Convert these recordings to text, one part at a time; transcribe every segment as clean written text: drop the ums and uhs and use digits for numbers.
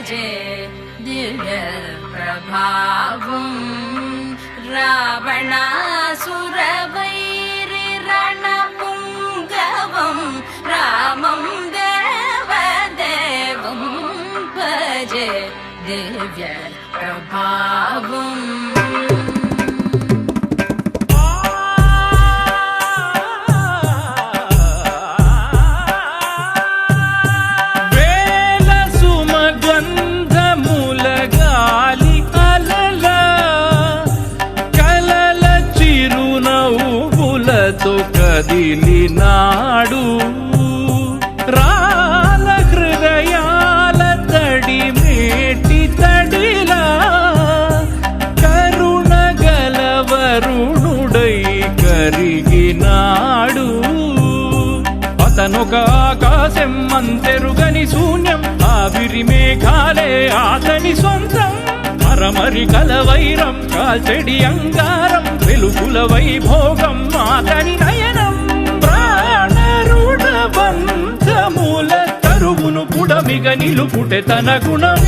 भजे दिव्य प्रभावं रावणासुरवैरि रणपुङ्गवं रामं देवदेवं भजे दिव्य प्रभावम् కదిలినాడు రాల హృదయాల తడి మేటి తడిలా కరుణ గలవరుణుడై కరిగినాడు. అతనొక ఆకాశం అంతెరుగని శూన్యం, ఆవిరి మేఘాలే అతని సొంతం. మరమరి కలవైరం కాల్చెడి అంగారం, వెలుగుల వైభోగం అతని నయనం. ప్రాణరుణ బంధముల తరువును పుడమిగ నిలుపుటె తన గుణం.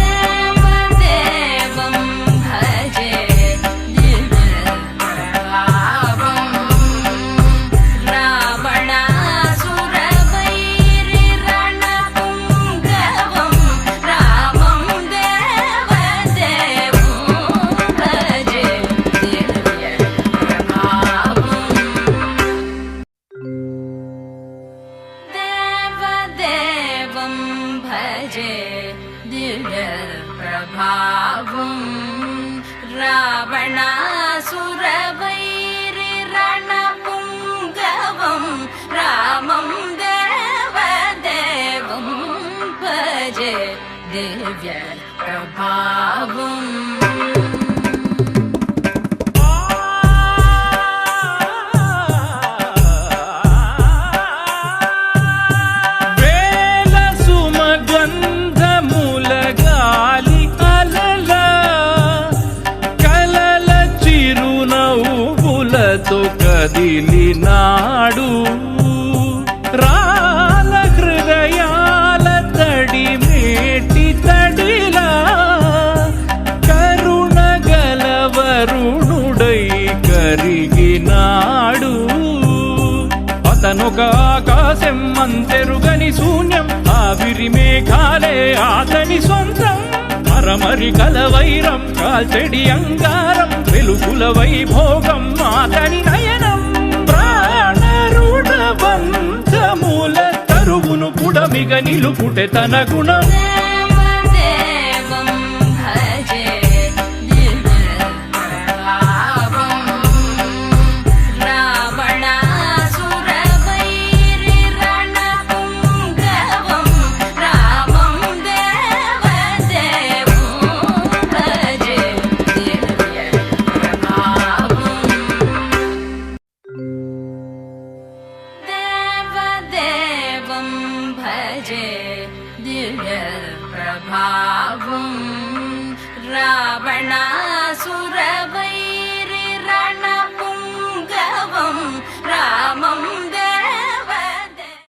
भजे दिव्य प्रभावं रावणासुरवैरि रणपुङ्गवं रामं देवदेवं भजे दिव्य प्रभावम् కదిలినాడు రాల హృదయాల తడి మేటి తడిలా కరుణ గలవరుణుడై కరిగినాడు. అతనొక ఆకాశం అంతెరుగని శూన్యం, ఆవిరి మేఘాలే అతని సొంతం. మరమరి కలవైరం కాల్చెడి అంగారం, వెలుగుల వైభోగం అతని నయనం. ప్రాణరుణ బంధముల తరువును పుడమిగ నిలుపుటె తన గుణం. भजे दिव्य प्रभावं रावणासुरवैरि